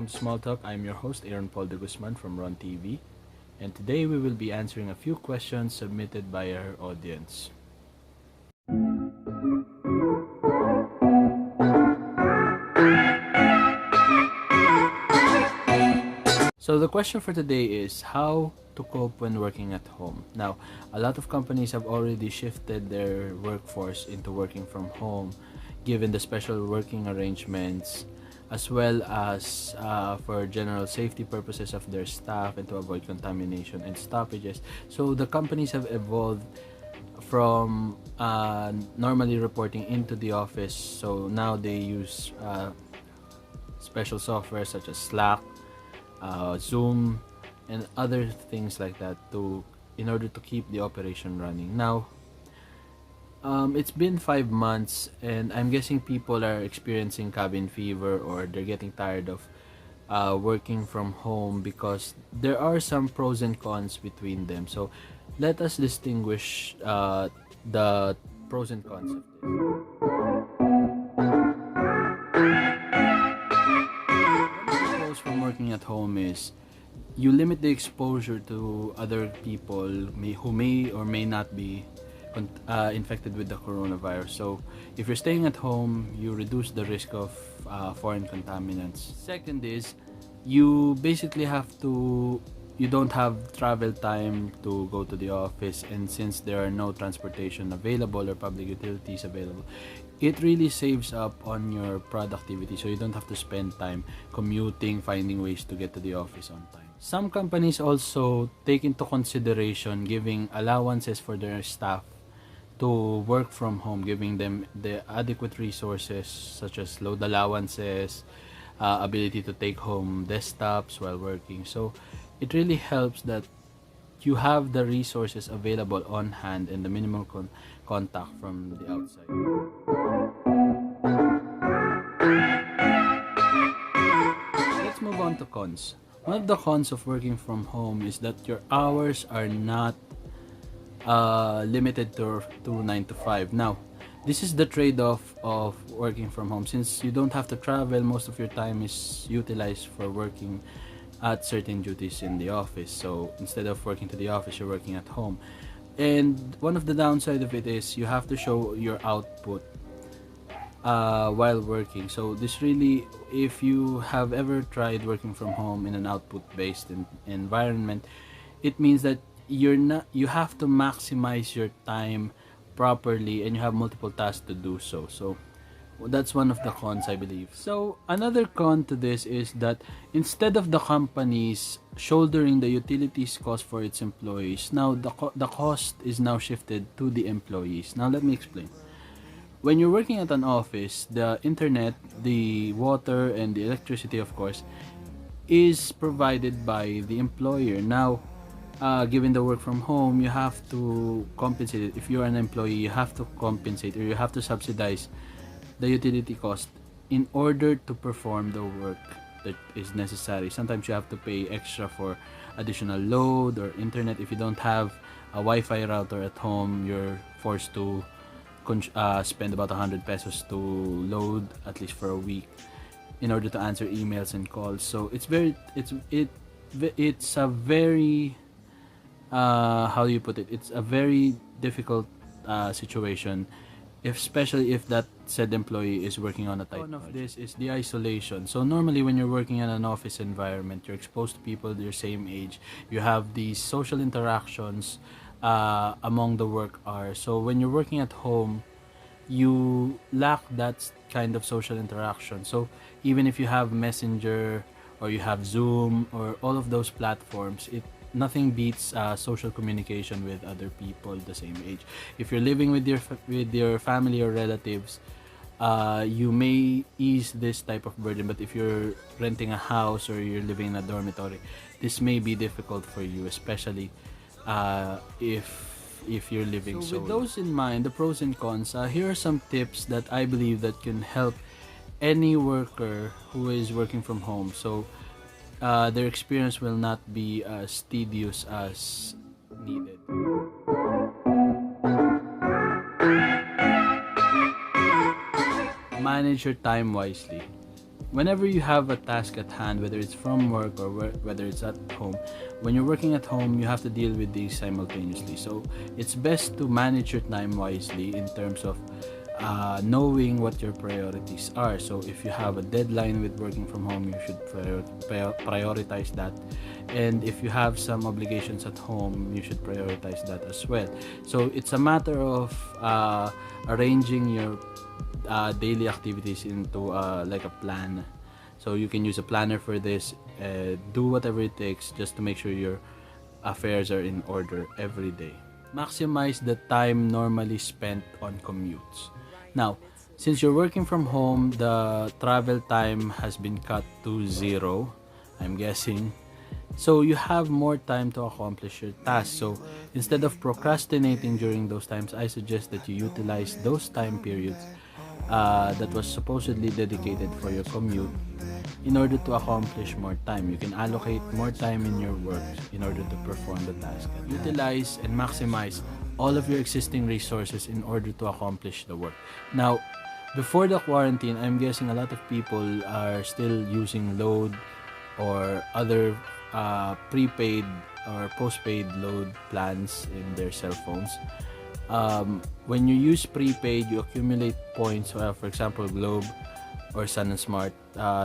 to Small Talk. I'm your host, Aaron Paul de Guzman from Ron TV, and today we will be answering a few questions submitted by our audience. So the question for today is how to cope when working at home. Now, a lot of companies have already shifted their workforce into working from home given the special working arrangements as well as for general safety purposes of their staff and to avoid contamination and stoppages. So the companies have evolved from normally reporting into the office. So now they use special software such as Slack, Zoom, and other things like that to in order to keep the operation running. Now, it's been 5 months, and I'm guessing people are experiencing cabin fever or they're getting tired of working from home because there are some pros and cons between them. So, let us distinguish the pros and cons of this. One of the pros from working at home is you limit the exposure to other people who may or may not be infected with the coronavirus. So if you're staying at home, you reduce the risk of foreign contaminants. Second is you basically you don't have travel time to go to the office, and since there are no transportation available or public utilities available, it really saves up on your productivity, so you don't have to spend time commuting, finding ways to get to the office on time. Some companies also take into consideration giving allowances for their staff to work from home, giving them the adequate resources such as load allowances, ability to take home desktops while working. So it really helps that you have the resources available on hand and the minimal contact from the outside. Let's move on to cons. One of the cons of working from home is that your hours are not limited to 9 to 5. Now, this is the trade-off of working from home. Since you don't have to travel, most of your time is utilized for working at certain duties in the office. So instead of working to the office, you're working at home. And one of the downside of it is you have to show your output while working. So this really, if you have ever tried working from home in an output-based environment, it means that you have to maximize your time properly, and you have multiple tasks to do so that's one of the cons, I believe. So another con to this is that instead of the companies shouldering the utilities cost for its employees, now the cost is now shifted to the employees. Now let me explain. When you're working at an office, the internet, the water, and the electricity, of course, is provided by the employer. Now, given the work from home, you have to compensate it. If you're an employee, you have to compensate, or you have to subsidize the utility cost in order to perform the work that is necessary. Sometimes you have to pay extra for additional load or internet. If you don't have a Wi-Fi router at home, you're forced to spend about 100 pesos to load at least for a week in order to answer emails and calls. So it's a very how do you put it? It's a very difficult situation, especially if that said employee is working on a tight. One of this is the isolation. So normally when you're working in an office environment, you're exposed to people your same age. You have these social interactions among the work hours. So when you're working at home, you lack that kind of social interaction. So even if you have Messenger or you have Zoom or all of those platforms, nothing beats social communication with other people the same age. If you're living with your family or relatives, you may ease this type of burden. But if you're renting a house or you're living in a dormitory, this may be difficult for you, especially if you're living solo. With those in mind, the pros and cons, here are some tips that I believe that can help any worker who is working from home. So their experience will not be as tedious as needed. Manage your time wisely. whenever you have a task at hand, whether it's from work or whether it's at home, when you're working at home, you have to deal with these simultaneously. So it's best to manage your time wisely in terms of knowing what your priorities are. So if you have a deadline with working from home, you should prioritize that. And if you have some obligations at home, you should prioritize that as well. So it's a matter of arranging your daily activities into like a plan. So you can use a planner for this. Do whatever it takes just to make sure your affairs are in order every day. Maximize the time normally spent on commutes. Now, since you're working from home, the travel time has been cut to 0, I'm guessing. So you have more time to accomplish your tasks. So instead of procrastinating during those times, I suggest that you utilize those time periods that was supposedly dedicated for your commute in order to accomplish more time. You can allocate more time in your work in order to perform the task. Utilize and maximize all of your existing resources in order to accomplish the work. Now, before the quarantine, I'm guessing a lot of people are still using load or other prepaid or postpaid load plans in their cell phones. When you use prepaid, you accumulate points. For example, Globe or Sun and Smart,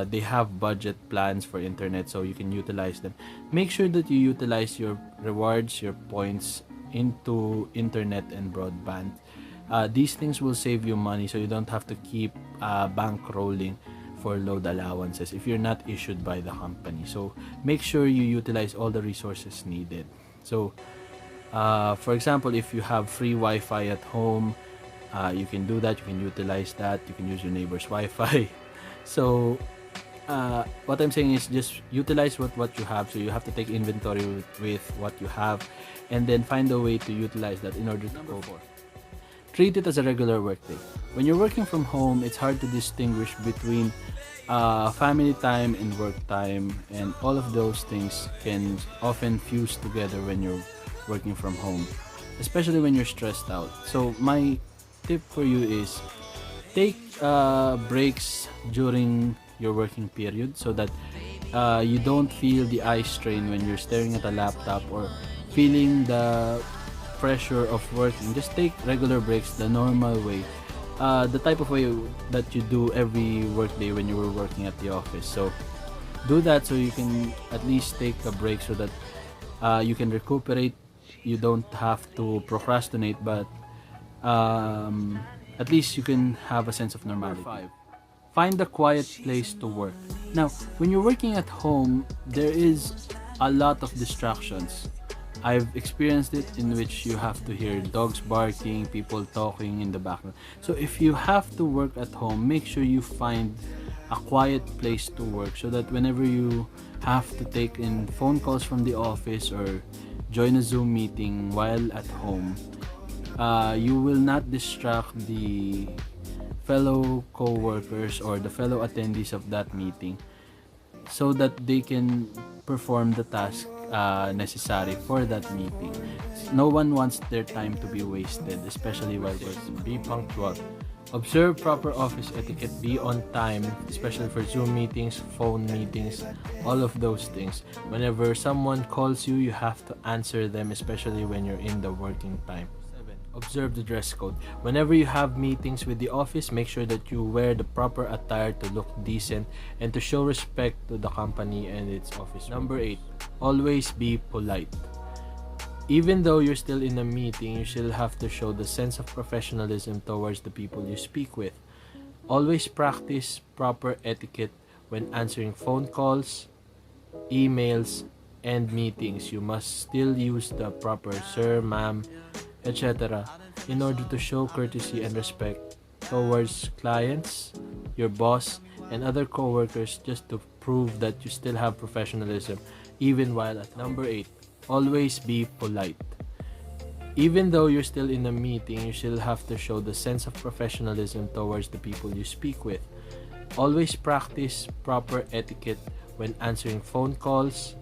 they have budget plans for internet, so you can utilize them. Make sure that you utilize your rewards, your points into internet and broadband. These things will save you money, so you don't have to keep bankrolling for load allowances if you're not issued by the company. So make sure you utilize all the resources needed. So for example, if you have free Wi-Fi at home, you can do that. You can utilize that. You can use your neighbor's Wi-Fi. So what I'm saying is just utilize what you have. So you have to take inventory with what you have and then find a way to utilize that in order to go for. Treat it as a regular workday. When you're working from home, it's hard to distinguish between family time and work time, and all of those things can often fuse together when you're working from home, especially when you're stressed out. So my tip for you is take breaks during your working period so that you don't feel the eye strain when you're staring at a laptop or feeling the pressure of working. Just take regular breaks the normal way, the type of way that you do every workday when you were working at the office. So do that so you can at least take a break so that you can recuperate. You don't have to procrastinate, but at least you can have a sense of normality. 5. Find a quiet place to work. Now, when you're working at home, there is a lot of distractions. I've experienced it in which you have to hear dogs barking, people talking in the background. So if you have to work at home, make sure you find a quiet place to work so that whenever you have to take in phone calls from the office or join a Zoom meeting while at home, you will not distract the fellow co-workers or the fellow attendees of that meeting so that they can perform the task necessary for that meeting. No one wants their time to be wasted, especially while working. Be punctual. Observe proper office etiquette. Be on time, especially for Zoom meetings, phone meetings, all of those things. Whenever someone calls you, you have to answer them, especially when you're in the working time. 7. Observe the dress code. Whenever you have meetings with the office, make sure that you wear the proper attire to look decent and to show respect to the company and its office. Number 8. Always be polite. Even though you're still in a meeting, you still have to show the sense of professionalism towards the people you speak with. Always practice proper etiquette when answering phone calls, emails, and meetings. You must still use the proper sir, ma'am, etc. in order to show courtesy and respect towards clients, your boss, and other co-workers, just to prove that you still have professionalism even while at. Number 8. Always be polite. Even though you're still in a meeting, you still have to show the sense of professionalism towards the people you speak with. Always practice proper etiquette when answering phone calls,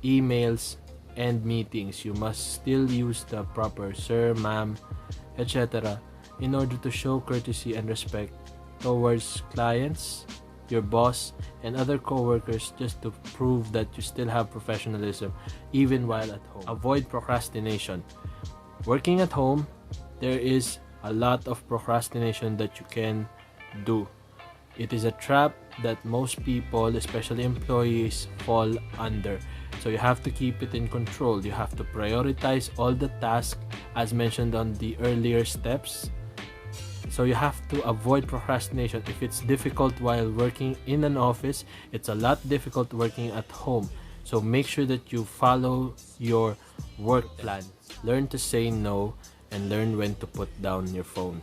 emails, and meetings. You must still use the proper sir, ma'am, etc. in order to show courtesy and respect towards clients, your boss, and other coworkers just to prove that you still have professionalism even while at home. Avoid procrastination. Working at home, there is a lot of procrastination that you can do. It is a trap that most people, especially employees, fall under. So you have to keep it in control. You have to prioritize all the tasks as mentioned on the earlier steps. So you have to avoid procrastination. If it's difficult while working in an office, it's a lot difficult working at home. So make sure that you follow your work plan. Learn to say no and learn when to put down your phone.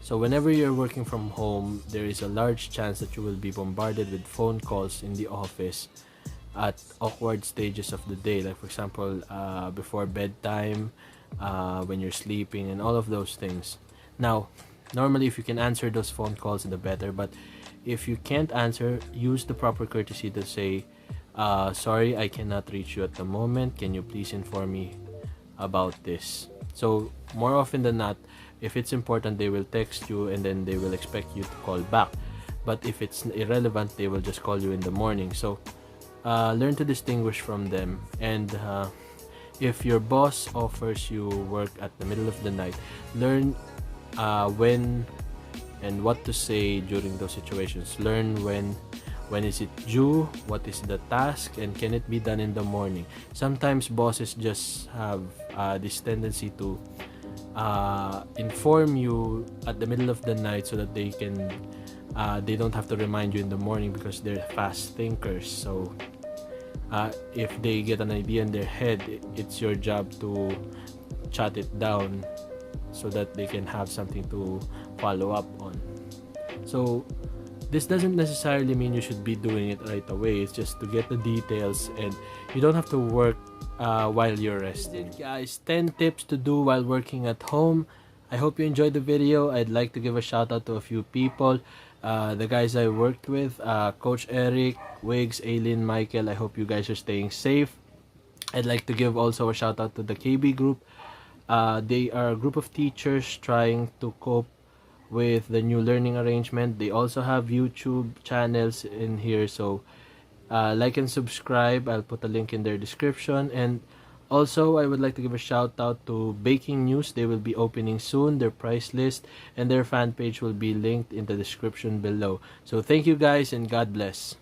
So whenever you're working from home, there is a large chance that you will be bombarded with phone calls in the office at awkward stages of the day, like for example before bedtime, when you're sleeping, and all of those things. Now, normally if you can answer those phone calls, the better, but if you can't answer, use the proper courtesy to say, sorry, I cannot reach you at the moment, can you please inform me about this? So more often than not, if it's important, they will text you and then they will expect you to call back. But if it's irrelevant, they will just call you in the morning. So learn to distinguish from them. And if your boss offers you work at the middle of the night, learn when and what to say during those situations. Learn when is it due, what is the task, and can it be done in the morning. Sometimes bosses just have this tendency to inform you at the middle of the night so that they don't have to remind you in the morning because they're fast thinkers. So if they get an idea in their head, it's your job to jot it down so that they can have something to follow up on. So this doesn't necessarily mean you should be doing it right away. It's just to get the details, and you don't have to work while you're resting. Guys, 10 tips to do while working at home. I hope you enjoyed the video. I'd like to give a shout out to a few people. The guys I worked with, Coach Eric, Wiggs, Aileen, Michael. I hope you guys are staying safe. I'd like to give also a shout out to the KB group. They are a group of teachers trying to cope with the new learning arrangement. They also have YouTube channels in here, so like and subscribe. I'll put a link in their description. And also I would like to give a shout out to Baking News. They will be opening soon. Their price list and their fan page will be linked in the description below. So thank you guys, and God bless.